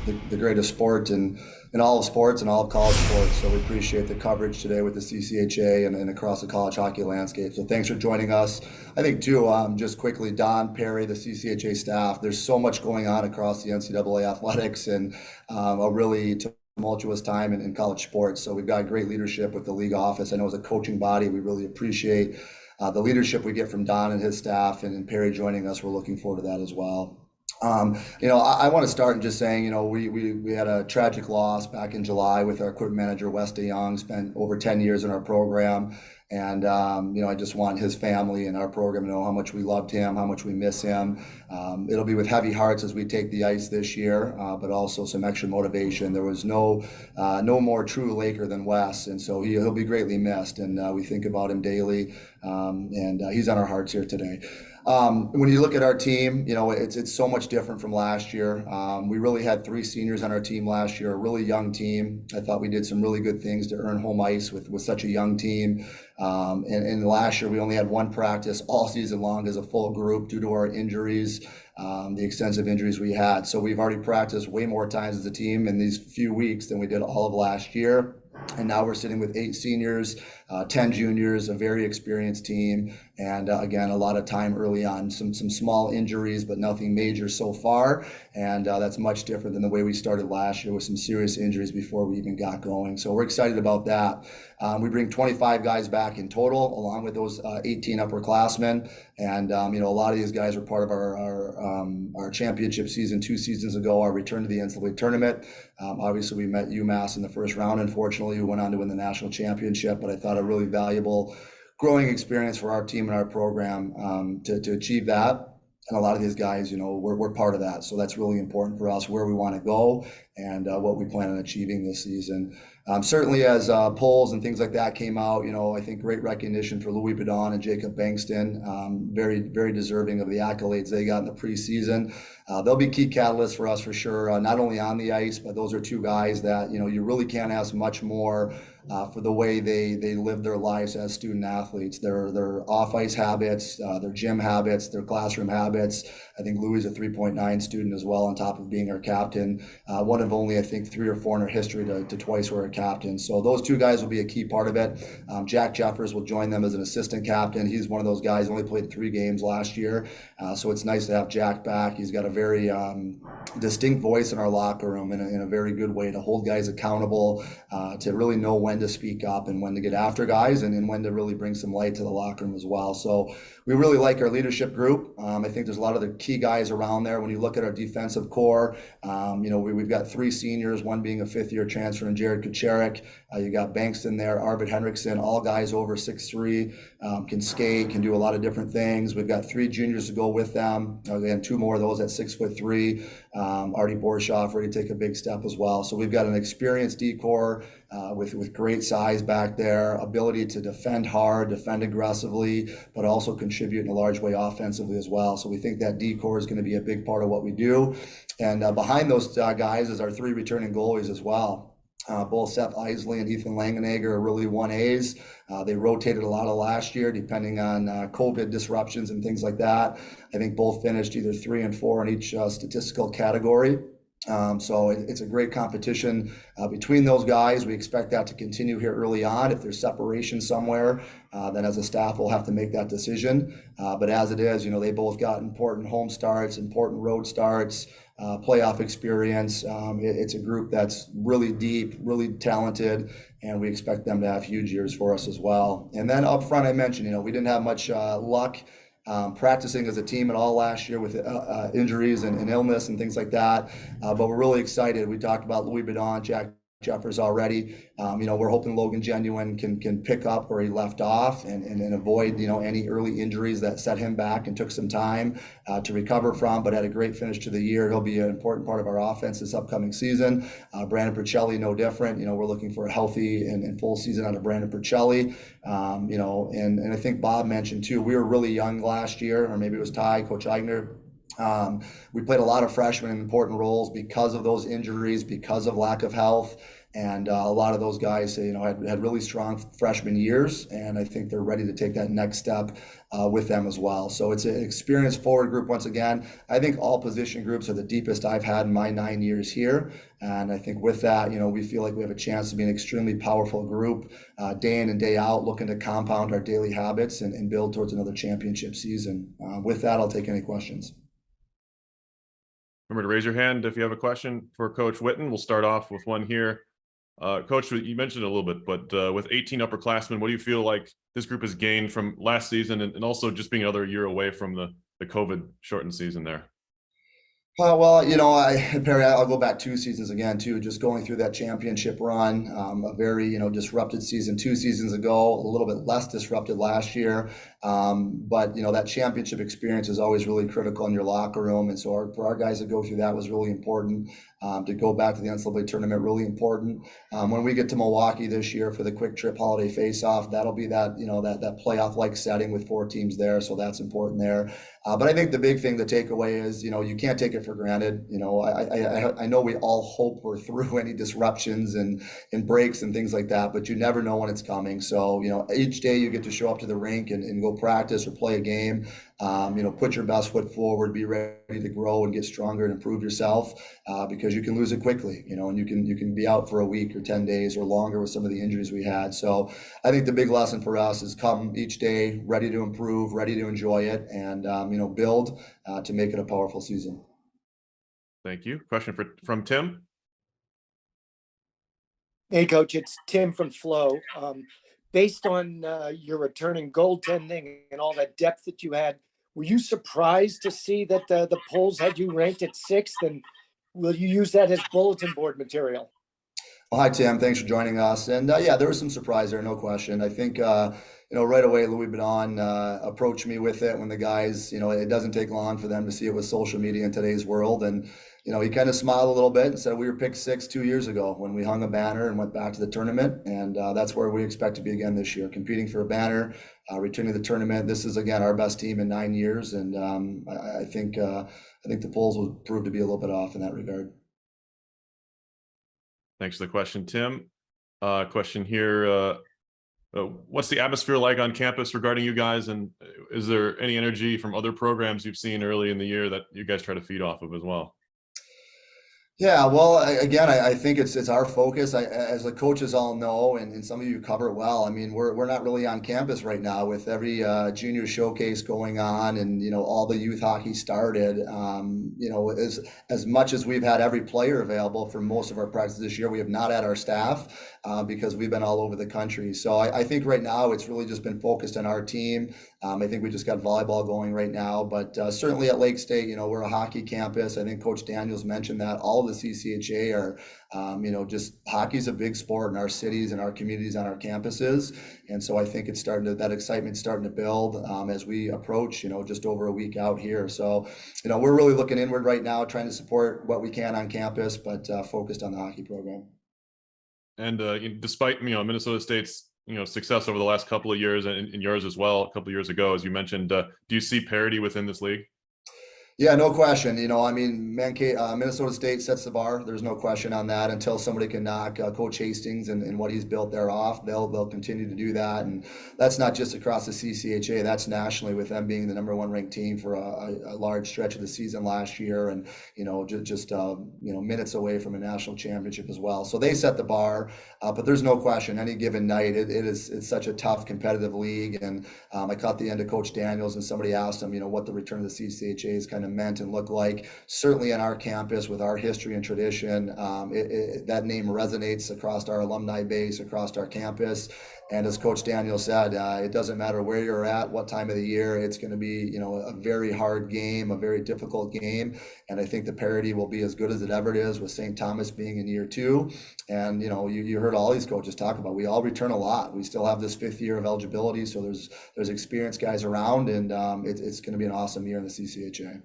the greatest sport in all of sports and all of college sports. So we appreciate the coverage today with the CCHA and across the college hockey landscape. So thanks for joining us. I think too, just quickly, Don, Perry, the CCHA staff, there's so much going on across the NCAA athletics and a really tumultuous time in college sports. So we've got great leadership with the league office. I know as a coaching body, we really appreciate the leadership we get from Don and his staff, and Perry joining us. We're looking forward to that as well. I want to start in just saying, we had a tragic loss back in July with our equipment manager, Wes DeYoung, spent over 10 years in our program. And, I just want his family and our program to know how much we loved him, how much we miss him. It'll be with heavy hearts as we take the ice this year, but also some extra motivation. There was no more true Laker than Wes, and so he'll be greatly missed. And we think about him daily, and he's on our hearts here today. When you look at our team, it's so much different from last year. We really had 3 seniors on our team last year, a really young team. I thought we did some really good things to earn home ice with such a young team. And last year we only had 1 practice all season long as a full group due to our injuries, the extensive injuries we had. So we've already practiced way more times as a team in these few weeks than we did all of last year. And now we're sitting with 8 seniors, 10 juniors, a very experienced team. And again, a lot of time early on, some small injuries, but nothing major so far. And that's much different than the way we started last year with some serious injuries before we even got going. So we're excited about that. We bring 25 guys back in total, along with those 18 upperclassmen. And, a lot of these guys were part of our championship season 2 seasons ago, our return to the NCAA tournament. Obviously, we met UMass in the first round, unfortunately, who went on to win the national championship. But I thought a really valuable growing experience for our team and our program to achieve that. And a lot of these guys, we're part of that. So that's really important for us, where we want to go and what we plan on achieving this season. Certainly as polls and things like that came out, I think great recognition for Louis Bedon and Jacob Bankston, very, very deserving of the accolades they got in the preseason. They'll be key catalysts for us for sure, not only on the ice, but those are 2 guys that, you really can't ask much more for the way they live their lives as student athletes, their off-ice habits, their gym habits, their classroom habits. I think Louis is a 3.9 student as well, on top of being our captain. One of only, I think, 3 or 4 in our history to twice wear a captain. So those 2 guys will be a key part of it. Jack Jeffers will join them as an assistant captain. He's one of those guys, only played 3 games last year. So it's nice to have Jack back. He's got a very distinct voice in our locker room in a very good way to hold guys accountable, to really know when to speak up and when to get after guys and when to really bring some light to the locker room as well. So we really like our leadership group. I think there's a lot of the key guys around there. When you look at our defensive core, we've got 3 seniors, one being a 5th-year transfer in Jared Kucherik. You got Bankston there, Arvid Henriksen, all guys over 6'3", can skate, can do a lot of different things. We've got 3 juniors to go with them. Again, 2 more of those at 6'3". Artie Borshoff ready to take a big step as well. So we've got an experienced D-core with great size back there, ability to defend hard, defend aggressively, but also contribute in a large way offensively as well. So we think that D-core is going to be a big part of what we do. And behind those guys is our 3 returning goalies as well. Both Seth Isley and Ethan Langenegger are really 1As. They rotated a lot of last year, depending on COVID disruptions and things like that. I think both finished either 3 and 4 in each statistical category. So it's a great competition between those guys. We expect that to continue here early on. If there's separation somewhere, then as a staff, we'll have to make that decision. But as it is, they both got important home starts, important road starts, playoff experience. It's a group that's really deep, really talented, and we expect them to have huge years for us as well. And then up front, I mentioned, we didn't have much luck practicing as a team at all last year with injuries and illness and things like that. But we're really excited. We talked about Louis Bedon, Jack Jeffers already. We're hoping Logan Genuine can pick up where he left off and avoid, any early injuries that set him back and took some time to recover from, but had a great finish to the year. He'll be an important part of our offense this upcoming season. Brandon Percelli, no different. We're looking for a healthy and full season out of Brandon Percelli. And I think Bob mentioned too, we were really young last year, or maybe it was Ty, Coach Eigner. We played a lot of freshmen in important roles because of those injuries, because of lack of health. And a lot of those guys, had really strong freshman years, and I think they're ready to take that next step with them as well. So it's an experienced forward group once again. I think all position groups are the deepest I've had in my 9 years here. And I think with that, we feel like we have a chance to be an extremely powerful group day in and day out, looking to compound our daily habits and build towards another championship season. With that, I'll take any questions. Remember to raise your hand if you have a question for Coach Witten. We'll start off with one here. Coach, you mentioned it a little bit, but with 18 upperclassmen, what do you feel like this group has gained from last season and also just being another year away from the COVID shortened season there? Well, Perry, I'll go back 2 seasons again too, just going through that championship run, a very, disrupted season 2 seasons ago, a little bit less disrupted last year. But that championship experience is always really critical in your locker room. And so for our guys to go through that was really important. To go back to the NCAA tournament, really important. When we get to Milwaukee this year for the Quick Trip Holiday Face-Off, that'll be that, that playoff-like setting with 4 teams there. So that's important there. But I think the big thing to take away is, you can't take it for granted. I know we all hope we're through any disruptions and breaks and things like that, but you never know when it's coming. So, each day you get to show up to the rink and go practice or play a game. Put your best foot forward, be ready to grow and get stronger and improve yourself, because you can lose it quickly, and you can be out for a week or 10 days or longer with some of the injuries we had. So I think the big lesson for us is come each day ready to improve, ready to enjoy it, and build to make it a powerful season. Thank you. Question from Tim. Hey, Coach, it's Tim from Flow. Based on your returning goaltending and all that depth that you had, were you surprised to see that the polls had you ranked at 6th? And will you use that as bulletin board material? Well, hi, Tim. Thanks for joining us. And yeah, there was some surprise there, no question. I think, right away, Louis Bedon approached me with it when the guys, it doesn't take long for them to see it with social media in today's world. And, he kind of smiled a little bit and said, we were picked 6 2 years ago when we hung a banner and went back to the tournament. And that's where we expect to be again this year, competing for a banner, returning to the tournament. This is, again, our best team in 9 years. And I think the polls will prove to be a little bit off in that regard. Thanks for the question, Tim. Question here. What's the atmosphere like on campus regarding you guys? And is there any energy from other programs you've seen early in the year that you guys try to feed off of as well? Yeah, well, again, I think it's our focus. As the coaches all know, and some of you cover it well. I mean, we're not really on campus right now with every junior showcase going on, and all the youth hockey started. As much as we've had every player available for most of our practices this year, we have not had our staff because we've been all over the country. So I think right now it's really just been focused on our team. I think we just got volleyball going right now, but certainly at Lake State, we're a hockey campus. I think Coach Daniels mentioned that all of the CCHA are, just hockey's a big sport in our cities and our communities on our campuses. And so I think that excitement's starting to build as we approach, just over a week out here. So, we're really looking inward right now, trying to support what we can on campus, but focused on the hockey program. And despite, Minnesota State's success over the last couple of years and yours as well, a couple of years ago, as you mentioned, do you see parity within this league? Yeah, no question. Minnesota State sets the bar. There's no question on that. Until somebody can knock Coach Hastings and what he's built there off, they'll continue to do that. And that's not just across the CCHA. That's nationally, with them being the #1 ranked team for a large stretch of the season last year, and just minutes away from a national championship as well. So they set the bar. But there's no question. Any given night, it's such a tough competitive league. And I caught the end of Coach Daniels, and somebody asked him, what the return of the CCHA is kind of meant and looked like. Certainly on our campus, with our history and tradition, that name resonates across our alumni base, across our campus. And as Coach Daniel said, it doesn't matter where you're at, what time of the year, it's going to be, a very hard game, a very difficult game. And I think the parity will be as good as it ever is, with St. Thomas being in year 2. And, you heard all these coaches talk about, we all return a lot. We still have this 5th year of eligibility. So there's experienced guys around, and it's going to be an awesome year in the CCHA.